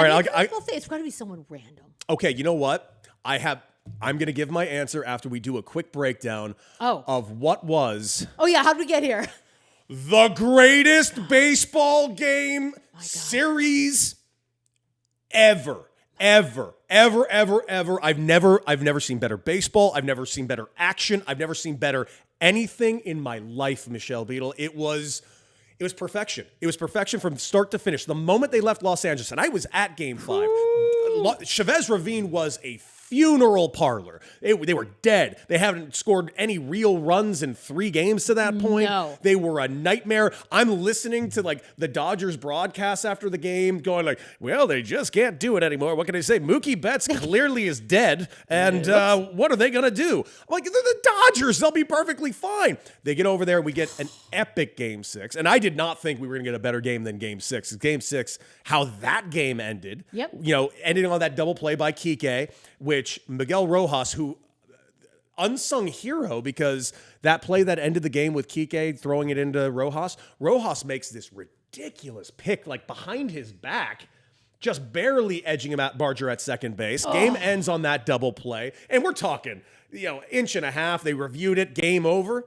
All right, it's got to be someone random. Okay, you know what? I'm going to give my answer after we do a quick breakdown of what was. Oh, yeah. How did we get here? The greatest baseball game series ever. I've never seen better baseball. I've never seen better action. I've never seen better anything in my life, Michelle Beadle. It was perfection. It was perfection from start to finish. The moment they left Los Angeles, and I was at Game 5, Chavez Ravine was a funeral parlor. They were dead. They haven't scored any real runs in 3 games to that point. No. They were a nightmare. I'm listening to like the Dodgers broadcast after the game going like, well, they just can't do it anymore. What can I say? Mookie Betts clearly is dead. And what are they going to do? I'm like, they're the Dodgers. They'll be perfectly fine. They get over there. We get an epic Game 6. And I did not think we were going to get a better game than Game 6. Game 6, how that game ended. Yep. Ending on that double play by Kike, which Miguel Rojas, who unsung hero, because that play that ended the game with Kike throwing it into Rojas makes this ridiculous pick like behind his back, just barely edging him at Barger at second base. Game ends on that double play, and we're talking, inch and a half. They reviewed it. Game over.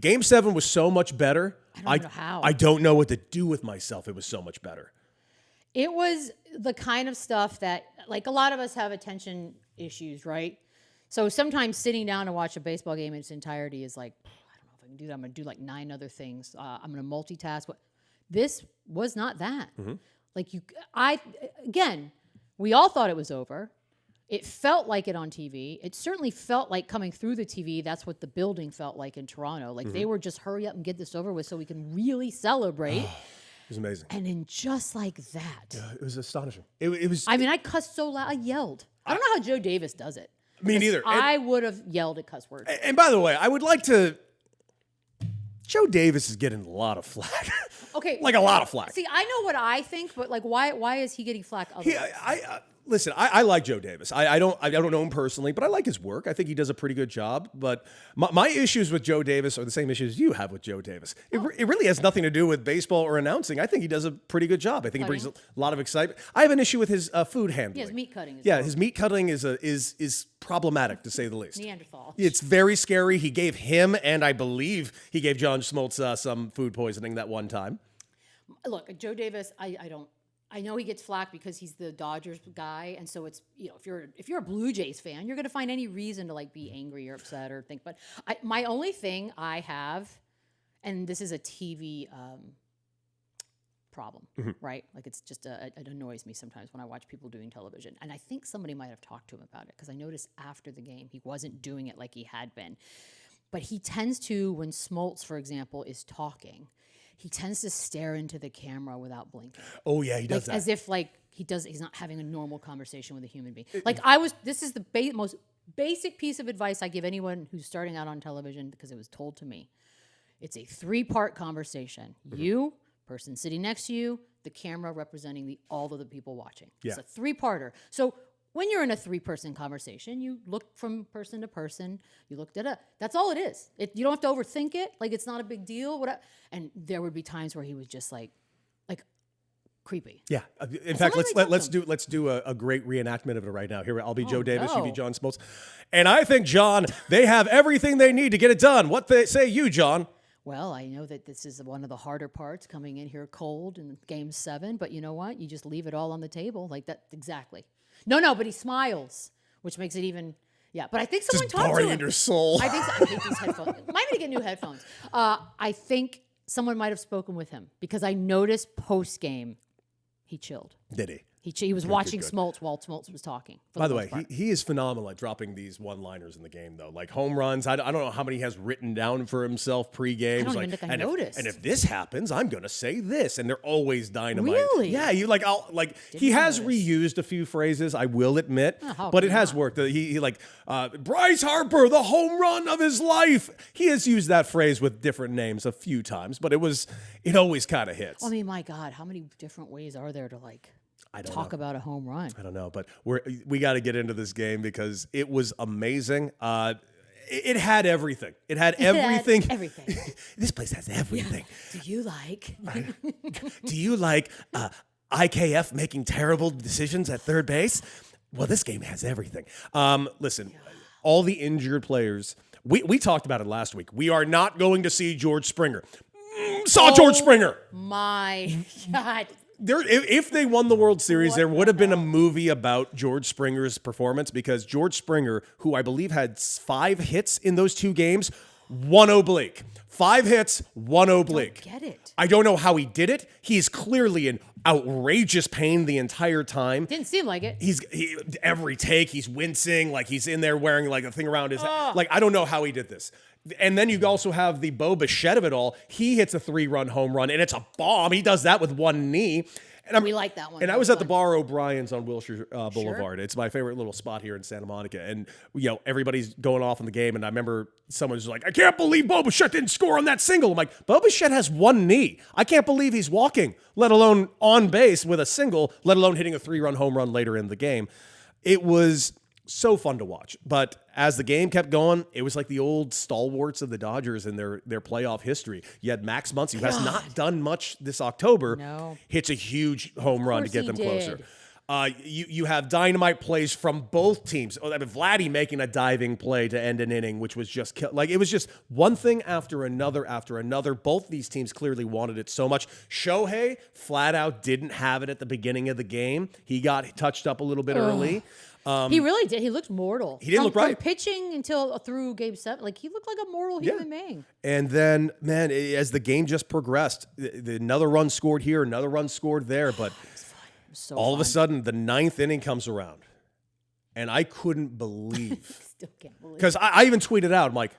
Game 7 was so much better. I don't know how. I don't know what to do with myself. It was so much better. It was the kind of stuff that, like, a lot of us have attention issues, right? So sometimes sitting down to watch a baseball game in its entirety is like, I don't know if I can do that. I'm going to do like 9 other things. I'm going to multitask. This was not that. Mm-hmm. Again, we all thought it was over. It felt like it on TV. It certainly felt like coming through the TV. That's what the building felt like in Toronto. Like they were just hurry up and get this over with so we can really celebrate. It was amazing. And then just like that. Yeah, it was astonishing. It was. I mean, I cussed so loud. I yelled. I don't know how Joe Davis does it. Me neither. I would have yelled at cuss words. And by the way, I would like to. Joe Davis is getting a lot of flack. Okay. Like a lot of flack. See, I know what I think, but like, why is he getting flack? Listen, I like Joe Davis. I don't know him personally, but I like his work. I think he does a pretty good job. But my issues with Joe Davis are the same issues you have with Joe Davis. It really has nothing to do with baseball or announcing. I think he does a pretty good job. I think he brings a lot of excitement. I have an issue with his food handling. His meat cutting. His meat cutting is problematic, to say the least. Neanderthal. It's very scary. He gave him, and I believe he gave John Smoltz some food poisoning that one time. Look, Joe Davis, I know he gets flack because he's the Dodgers guy, and so it's, if you're a Blue Jays fan, you're going to find any reason to like be angry or upset or think. But my only thing I have, and this is a TV problem, right? Like it's just it annoys me sometimes when I watch people doing television, and I think somebody might have talked to him about it because I noticed after the game he wasn't doing it like he had been, but he tends to, when Smoltz, for example, is talking. He tends to stare into the camera without blinking. Oh yeah, he does that. As if like he's not having a normal conversation with a human being. This is the most basic piece of advice I give anyone who's starting out on television because it was told to me. It's a 3-part conversation. Mm-hmm. You, person sitting next to you, the camera representing all of the people watching. Yeah. It's a 3-parter. So when you're in a 3-person conversation, you look from person to person. You looked at that's all it is. You don't have to overthink it. Like it's not a big deal. And there would be times where he was just like creepy. Yeah. In fact, let's do a great reenactment of it right now. Here, I'll be Joe Davis. You be John Smoltz. And I think, John, they have everything they need to get it done. What say you, John? Well, I know that this is one of the harder parts, coming in here cold in Game 7. But you know what? You just leave it all on the table like that. Exactly. No, but he smiles, which makes it even, But I think someone talked to him. Just in your soul. I hate these headphones. Might need to get new headphones. I think someone might have spoken with him because I noticed post-game he chilled. Did he? He was watching Smoltz while Smoltz was talking. By the way, he is phenomenal at dropping these one-liners in the game, though. Like home runs. I don't know how many he has written down for himself pre-game. I don't even think I noticed. And if this happens, I'm going to say this. And they're always dynamite. Really? Yeah. He has reused a few phrases, I will admit. But it has worked. He Bryce Harper, the home run of his life. He has used that phrase with different names a few times, but it always kind of hits. I mean, my God, how many different ways are there to talk about a home run? I don't know, but we got to get into this game because it was amazing. It had everything. It had everything. This place has everything. Yeah. Do you like? Do you like IKF making terrible decisions at third base. Well, this game has everything. Listen, all the injured players, we talked about it last week. We are not going to see George Springer. George Springer. My God. If they won the World Series, there would have been a movie about George Springer's performance, because George Springer, who I believe had 5 hits in those 2 games, 1 oblique. 5 hits, 1 oblique. Get it. I don't know how he did it. He's clearly in outrageous pain the entire time. Didn't seem like it. Every take, he's wincing, like he's in there wearing like a thing around his head. Like, I don't know how he did this. And then you also have the Bo Bichette of it all. He hits a 3-run home run, and it's a bomb. He does that with 1 knee. And we like that one. And I was at the bar O'Brien's on Wilshire Boulevard. Sure. It's my favorite little spot here in Santa Monica. And, everybody's going off in the game. And I remember someone was like, I can't believe Bo Bichette didn't score on that single. I'm like, Bo Bichette has 1 knee. I can't believe he's walking, let alone on base with a single, let alone hitting a 3-run home run later in the game. It was so fun to watch. But as the game kept going, it was like the old stalwarts of the Dodgers in their playoff history. You had Max Muncy, who has not done much this October, hits a huge home run to get them closer. You have dynamite plays from both teams. Vladdy making a diving play to end an inning, which was just it was just one thing after another after another. Both these teams clearly wanted it so much. Shohei flat out didn't have it at the beginning of the game. He got touched up a little bit early. He really did. He looked mortal. He didn't look right. From pitching until through Game 7, like he looked like a mortal human being. And then, man, as the game just progressed, another run scored here, another run scored there, but all of a sudden, the 9th inning comes around, and I couldn't believe. Still can't believe. Because I even tweeted out, I'm like,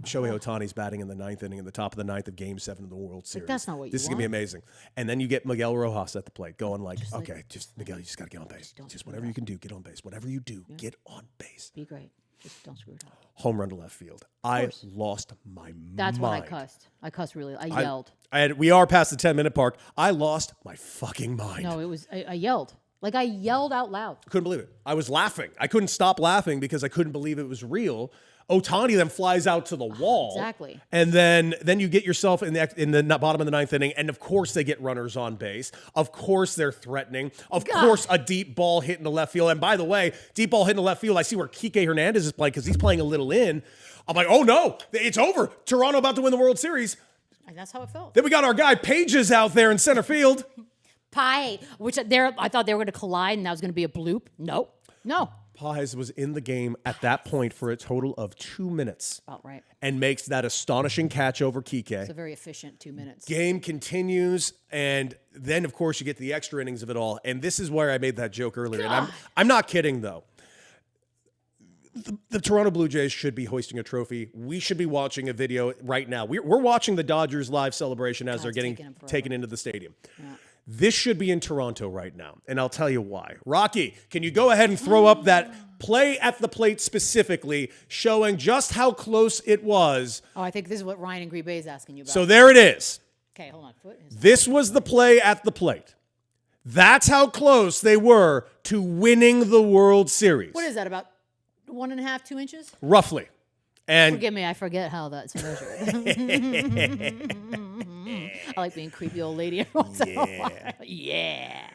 Shohei Ohtani's batting in the 9th inning in the top of the 9th of Game 7 of the World Series. That's not what you This is going to be amazing. And then you get Miguel Rojas at the plate going Miguel, you just got to get on base. Just whatever you can do, get on base. Whatever you do, get on base. Be great. Just don't screw it up. Home run to left field. I lost my mind. That's when I cussed. I cussed really. I yelled. We are past the 10-minute mark. I lost my fucking mind. No, it was, I yelled. Like I yelled out loud. Couldn't believe it. I was laughing. I couldn't stop laughing because I couldn't believe it was real. Ohtani then flies out to the wall. Exactly. And then you get yourself in the bottom of the 9th inning, and of course they get runners on base. Of course they're threatening. Of course a deep ball hit in the left field. And by the way, deep ball hit in the left field, I see where Kike Hernandez is playing because he's playing a little in. I'm like, oh no, it's over. Toronto about to win the World Series. And that's how it felt. Then we got our guy Pages out there in center field. Pie, which I thought they were going to collide and that was going to be a bloop. No. Paz was in the game at that point for a total of 2 minutes. About right. And makes that astonishing catch over Kike. It's a very efficient 2 minutes. Game continues, and then, of course, you get the extra innings of it all. And this is where I made that joke earlier. And I'm not kidding, though. The Toronto Blue Jays should be hoisting a trophy. We should be watching a video right now. We're watching the Dodgers live celebration as they're getting taken into the stadium. Yeah. This should be in Toronto right now, and I'll tell you why. Rocky, can you go ahead and throw up that play at the plate specifically, showing just how close it was? Oh, I think this is what Ryan in Green Bay is asking you about. So there it is. Okay, hold on. This was the play at the plate. That's how close they were to winning the World Series. What is that, about 1.5, 2 inches? Roughly. And forgive me, I forget how that's measured. I like being creepy old lady. Yeah.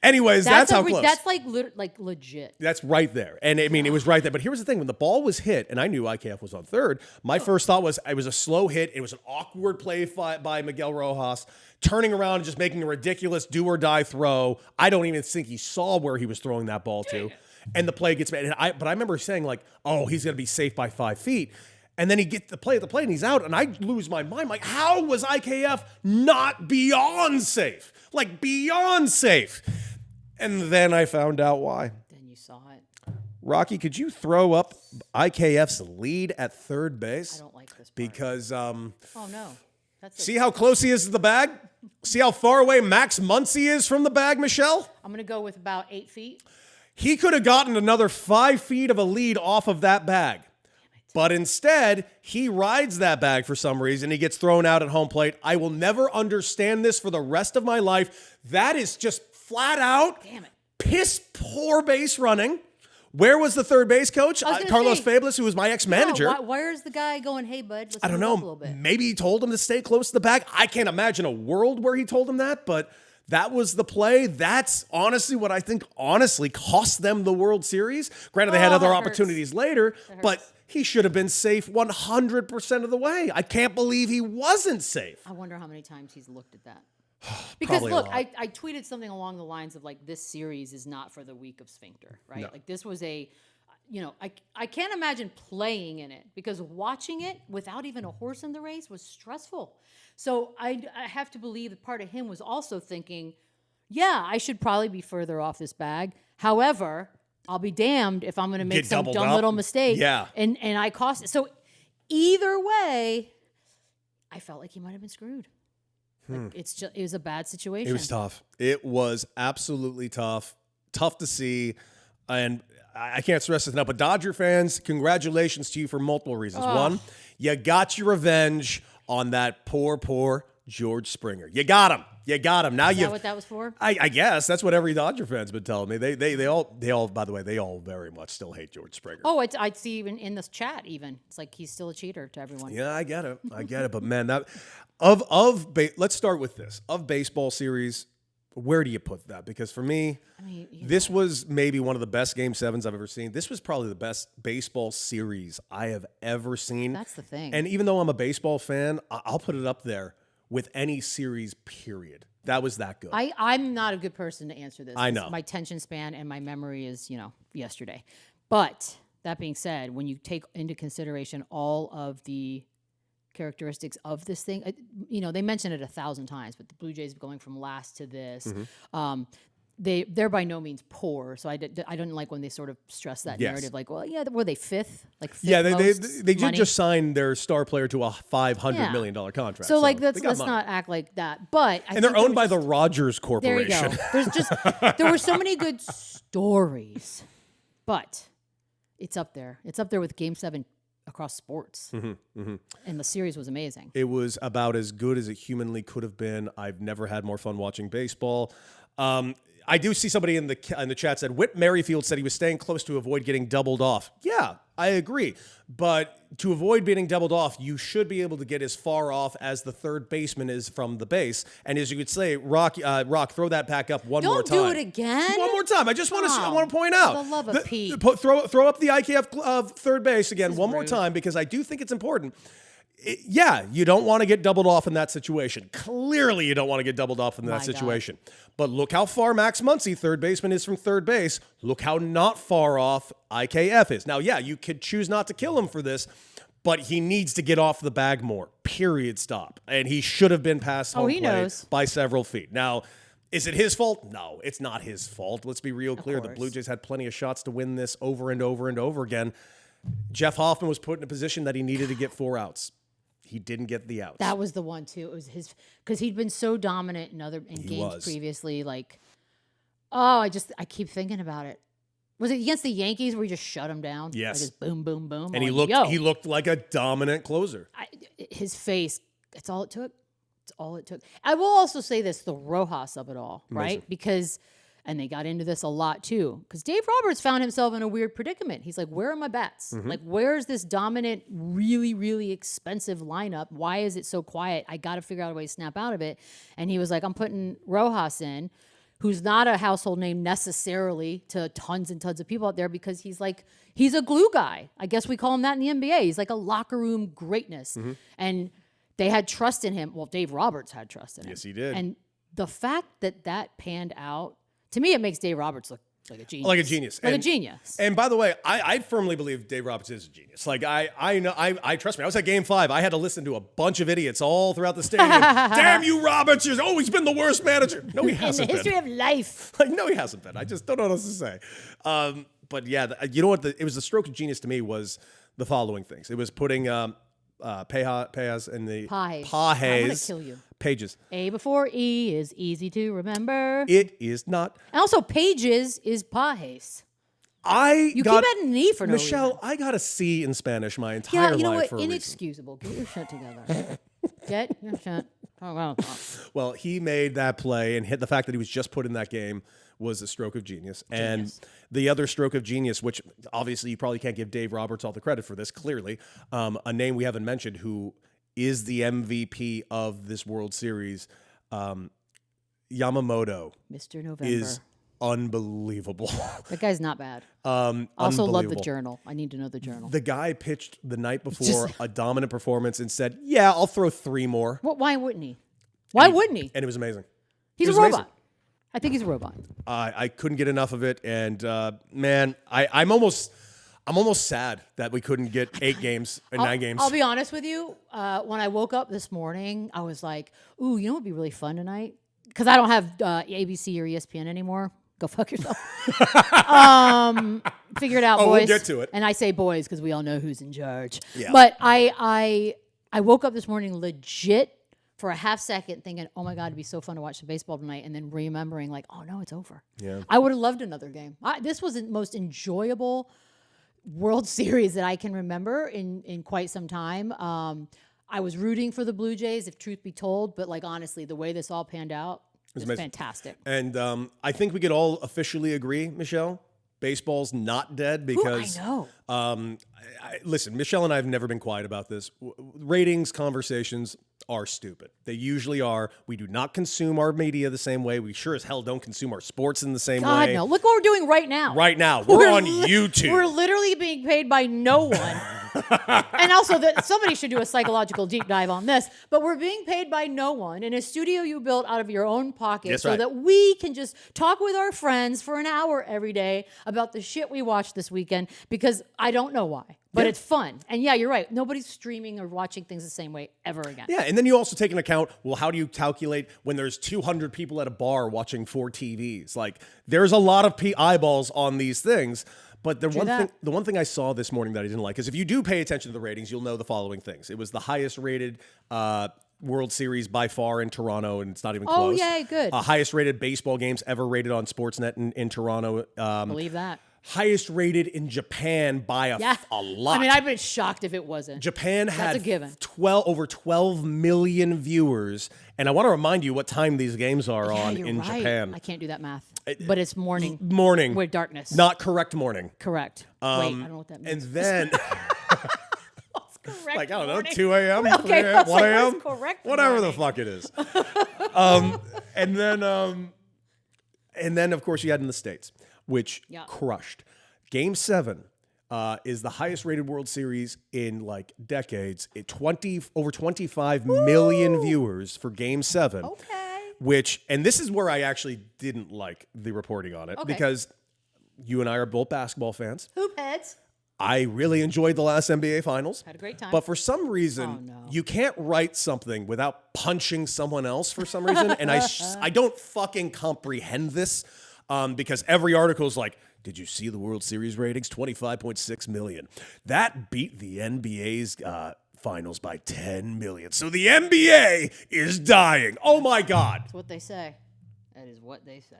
Anyways, that's how close. That's like legit. That's right there. And I mean, it was right there. But here's the thing. When the ball was hit, and I knew IKF was on third, my first thought was it was a slow hit. It was an awkward play by Miguel Rojas, turning around and just making a ridiculous do-or-die throw. I don't even think he saw where he was throwing that ball to. And the play gets made. But I remember saying, like, oh, he's going to be safe by 5 feet. And then he gets the play at the plate, and he's out. And I lose my mind. Like, how was IKF not beyond safe? Like, beyond safe. And then I found out why. Then you saw it. Rocky, could you throw up IKF's lead at third base? I don't like this part. Because, oh, no. See how close he is to the bag? See how far away Max Muncy is from the bag, Michelle? I'm going to go with about 8 feet. He could have gotten another 5 feet of a lead off of that bag. But instead, he rides that bag for some reason. He gets thrown out at home plate. I will never understand this for the rest of my life. That is just flat out piss poor base running. Where was the third base coach? Carlos Fablis, who was my ex-manager. No, where's the guy going, hey, bud, let's I don't know. a little bit. Maybe he told him to stay close to the bag. I can't imagine a world where he told him that, but That was the play. That's honestly what I think cost them the World Series. Granted, they had other opportunities later, but he should have been safe 100% of the way. I can't believe he wasn't safe. I wonder how many times he's looked at that. Because look, I I tweeted something along the lines of like, this series is not for the weak of sphincter, right? No. Like this was I can't imagine playing in it, because watching it without even a horse in the race was stressful. So I have to believe that part of him was also thinking, yeah, I should probably be further off this bag. However, I'll be damned if I'm going to make some dumb little mistake. Yeah. And I cost it. So either way, I felt like he might have been screwed. Like it was a bad situation. It was tough. It was absolutely tough. Tough to see. And I can't stress this enough, but Dodger fans, congratulations to you for multiple reasons. One, you got your revenge on that poor George Springer. You got him. Now Is that what that was for? I guess that's what every Dodger fan's been telling me. They all, by the way, they all very much still hate George Springer. Oh, I'd see even in this chat, even it's like he's still a cheater to everyone. Yeah, I get it. But man, let's start with this. Of baseball series, where do you put that? Because for me, this was maybe one of the best Game 7s I've ever seen. This was probably the best baseball series I have ever seen. That's the thing. And even though I'm a baseball fan, I'll put it up there with any series, period. That was that good. I'm not a good person to answer this. I know. My attention span and my memory is, yesterday. But that being said, when you take into consideration all of the characteristics of this thing, they mentioned it 1,000 times, but the Blue Jays going from last to this, they're by no means poor. So I didn't like when they sort of stress that narrative, like, well, yeah, were they fifth? Like fifth they money? just signed their star player to a $500 million contract. So like, let's not act like that. But and they're owned by the Rogers Corporation. There you go. There were so many good stories, but it's up there. It's up there with Game 7 across sports. And the series was amazing. It was about as good as it humanly could have been. I've never had more fun watching baseball. I do see somebody in the chat said, Whit Merrifield said he was staying close to avoid getting doubled off. Yeah, I agree. But to avoid being doubled off, you should be able to get as far off as the third baseman is from the base. And as you could say, Rock, throw that back up one more time. Don't do it again. One more time. I just want to point out. For the love of Pete. Throw up the IKF of third base again one more rude. time, because I do think it's important. You don't want to get doubled off in that situation. Clearly, you don't want to get doubled off in that situation. But look how far Max Muncy, third baseman, is from third base. Look how not far off IKF is. Now, you could choose not to kill him for this, but he needs to get off the bag more. Period. Stop. And he should have been past home plate by several feet. Now, is it his fault? No, it's not his fault. Let's be real clear. The Blue Jays had plenty of shots to win this over and over and over again. Jeff Hoffman was put in a position that he needed to get 4 outs. He didn't get the outs. That was the one too. It was his, because he'd been so dominant in games previously. Like, I keep thinking about it. Was it against the Yankees where he just shut him down? Yes. Like just boom, boom, boom. And he looked like a dominant closer. His face. That's all it took. It's all it took. I will also say this: the Rojas of it all, right? Amazing. Because. And they got into this a lot too, because Dave Roberts found himself in a weird predicament. He's like, where are my bats? Like, where's this dominant, really, really expensive lineup? Why is it so quiet? I got to figure out a way to snap out of it. And he was like, I'm putting Rojas in, who's not a household name necessarily to tons and tons of people out there, because he's a glue guy. I guess we call him that in the NBA. He's like a locker room greatness. And they had trust in him. Well, Dave Roberts had trust in him. Yes, he did. And the fact that panned out, to me, it makes Dave Roberts look like a genius. Like a genius. And by the way, I firmly believe Dave Roberts is a genius. Like, I know, I trust me. I was at Game 5. I had to listen to a bunch of idiots all throughout the stadium. Damn you, Roberts! He's been the worst manager. No, he hasn't been. In the history of life. Like, no, he hasn't been. I just don't know what else to say. But yeah, you know what? It was the stroke of genius to me was the following things. It was putting Pages and the Pages. I'm gonna kill you. Pages. A before E is easy to remember. It is not. And also, Pages is Pajes. You keep adding an E for no Michelle, reason. I got a C in Spanish my entire life. You know what? For a reason. Inexcusable. Get your shit together. Get your shit. Well, he made that play, and the fact that he was just put in that game was a stroke of genius. And the other stroke of genius, which obviously you probably can't give Dave Roberts all the credit for this, clearly, a name we haven't mentioned who is the MVP of this World Series. Yamamoto Mr. November. is unbelievable. That guy's not bad. Also love the Unbelievable. journal. I need to know the journal. The guy pitched the night before a dominant performance and said, "Yeah, I'll throw 3 more." Why wouldn't he? Why wouldn't he? And it was amazing. He's It a was robot. amazing. I think he's a robot. I couldn't get enough of it, and man, I'm almost sad that we couldn't get 8 games and 9 games. I'll be honest with you. When I woke up this morning, I was like, "Ooh, you know what would be really fun tonight?" Because I don't have ABC or ESPN anymore. Go fuck yourself. Figure it out, boys. We'll get to it. And I say boys because we all know who's in charge. Yeah. But I woke up this morning legit for a half second thinking, oh my God, it'd be so fun to watch the baseball tonight. And then remembering like, oh no, it's over. Yeah. I would have loved another game. This was the most enjoyable World Series that I can remember in quite some time. I was rooting for the Blue Jays, if truth be told, but like honestly, the way this all panned out was fantastic. And I think we could all officially agree, Michelle, baseball's not dead because Ooh, I know. Listen, Michelle and I have never been quiet about this. Ratings conversations are stupid. They usually are. We do not consume our media the same way. We sure as hell don't consume our sports in the same God, way. no. Look what we're doing right now. Right now, we're on YouTube. We're literally being paid by no one. And also, somebody should do a psychological deep dive on this. But we're being paid by no one in a studio you built out of your own pocket That's so right. that we can just talk with our friends for an hour every day about the shit we watched this weekend because I don't know why. But it's fun. And yeah, you're right. Nobody's streaming or watching things the same way ever again. Yeah, and then you also take into account, well, how do you calculate when there's 200 people at a bar watching 4 TVs? Like, there's a lot of eyeballs on these things. But the one thing I saw this morning that I didn't like is if you do pay attention to the ratings, you'll know the following things. It was the highest rated World Series by far in Toronto, and it's not even close. Oh, yay, good. Highest rated baseball games ever rated on Sportsnet in Toronto. Believe that. Highest rated in Japan by a lot. I mean, I've been shocked if it wasn't. Japan had a given. over 12 million viewers. And I want to remind you what time these games are on you're in right. Japan. I can't do that math. But it's morning. Morning. With darkness. Not correct morning. Correct. Wait, I don't know what that means. And then, Correct like, I don't know, morning. 2 a.m., Okay, 3 I a.m., was 1 like, a.m., what's correct whatever the morning? fuck it is. And then, of course, you had in the States, which crushed. Game 7 is the highest rated World Series in like decades. Over 25 million viewers for Game 7. Okay. And this is where I actually didn't like the reporting on it because you and I are both basketball fans. Hoop heads. I really enjoyed the last NBA Finals. Had a great time. But for some reason, you can't write something without punching someone else for some reason. And I don't fucking comprehend this because every article is like, did you see the World Series ratings? 25.6 million. That beat the NBA's finals by 10 million. So the NBA is dying. Oh, my God. That's what they say. That is what they say.